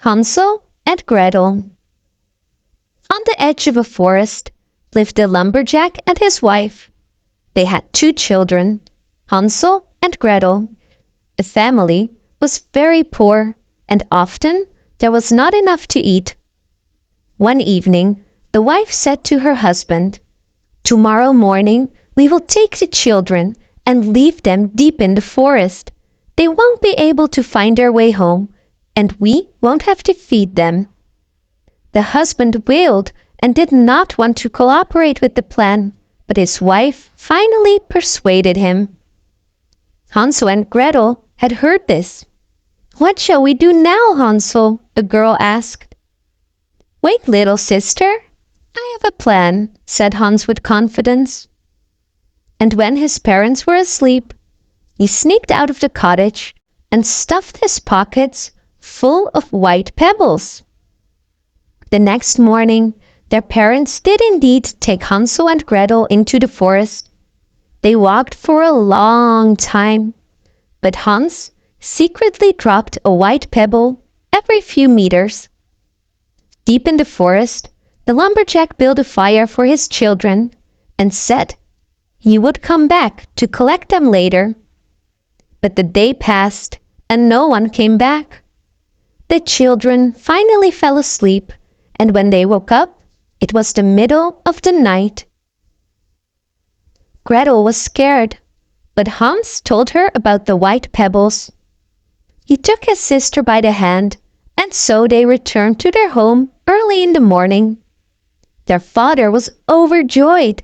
Hansel and Gretel. On the edge of a forest lived a lumberjack and his wife. They had 2 children, Hansel and Gretel. The family was very poor, and often there was not enough to eat. One evening, the wife said to her husband, "Tomorrow morning we will take the children and leave them deep in the forest. They won't be able to find their way home, and we won't have to feed them." The husband wailed and did not want to cooperate with the plan, but his wife finally persuaded him. Hansel and Gretel had heard this. "What shall we do now, Hansel?" the girl asked. "Wait, little sister. I have a plan," said Hans with confidence. And when his parents were asleep, he sneaked out of the cottage and stuffed his pockets full of white pebbles. The next morning, their parents did indeed take Hansel and Gretel into the forest. They walked for a long time, but Hans secretly dropped a white pebble every few meters. Deep in the forest, the lumberjack built a fire for his children and said he would come back to collect them later. But the day passed and no one came back. The children finally fell asleep, and when they woke up, it was the middle of the night. Gretel was scared, but Hans told her about the white pebbles. He took his sister by the hand, and so they returned to their home early in the morning. Their father was overjoyed,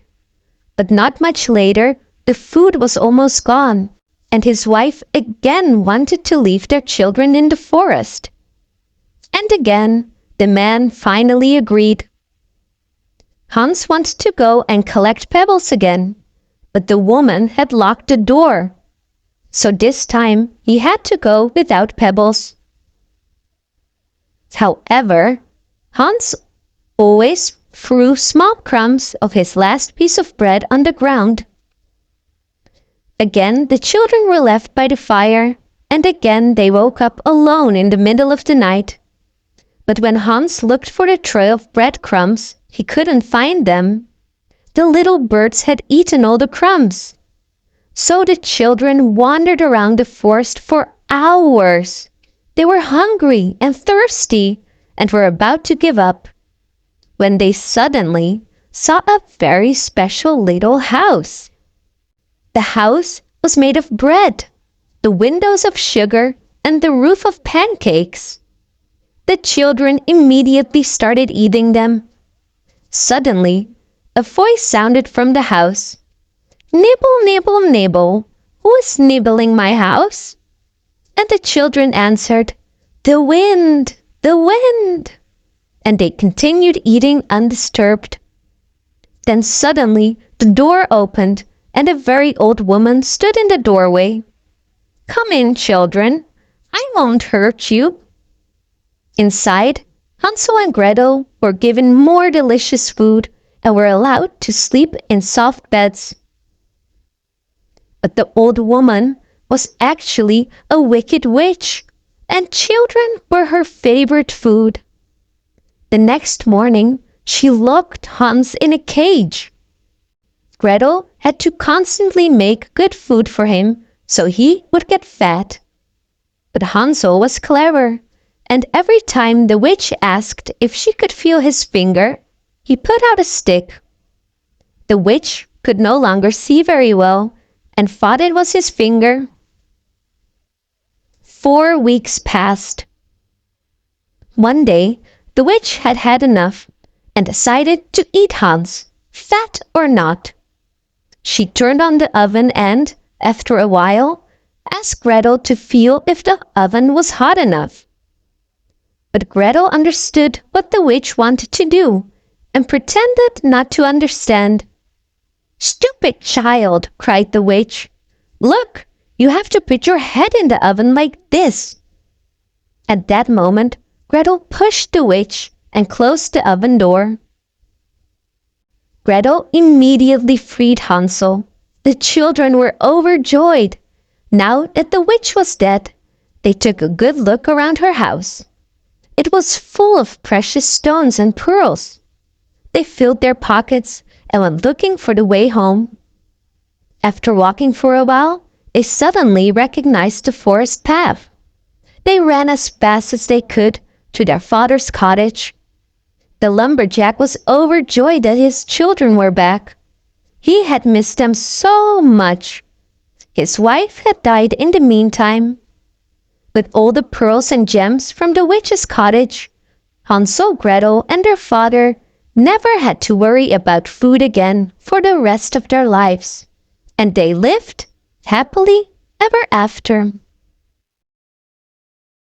but not much later, the food was almost gone, and his wife again wanted to leave their children in the forest. And again, the man finally agreed. Hans wanted to go and collect pebbles again, but the woman had locked the door. So this time he had to go without pebbles. However, Hans always threw small crumbs of his last piece of bread on the ground. Again the children were left by the fire, and again they woke up alone in the middle of the night. But when Hans looked for the trail of breadcrumbs, he couldn't find them. The little birds had eaten all the crumbs. So the children wandered around the forest for hours. They were hungry and thirsty and were about to give up, when they suddenly saw a very special little house. The house was made of bread, the windows of sugar, and the roof of pancakes. The children immediately started eating them. Suddenly, a voice sounded from the house. "Nibble, nibble, nibble. Who is nibbling my house?" And the children answered, "The wind, the wind." And they continued eating undisturbed. Then suddenly the door opened, and a very old woman stood in the doorway. "Come in, children. I won't hurt you." Inside, Hansel and Gretel were given more delicious food and were allowed to sleep in soft beds. But the old woman was actually a wicked witch, and children were her favorite food. The next morning, she locked Hans in a cage. Gretel had to constantly make good food for him so he would get fat. But Hansel was clever, and every time the witch asked if she could feel his finger, he put out a stick. The witch could no longer see very well and thought it was his finger. 4 weeks passed. One day, the witch had had enough and decided to eat Hans, fat or not. She turned on the oven and, after a while, asked Gretel to feel if the oven was hot enough. But Gretel understood what the witch wanted to do and pretended not to understand. "Stupid child," cried the witch. "Look, you have to put your head in the oven like this." At that moment, Gretel pushed the witch and closed the oven door. Gretel immediately freed Hansel. The children were overjoyed. Now that the witch was dead, they took a good look around her house. It was full of precious stones and pearls. They filled their pockets and went looking for the way home. After walking for a while, they suddenly recognized the forest path. They ran as fast as they could to their father's cottage. The lumberjack was overjoyed that his children were back. He had missed them so much. His wife had died in the meantime. With all the pearls and gems from the witch's cottage, Hansel, Gretel, and their father never had to worry about food again for the rest of their lives. And they lived happily ever after.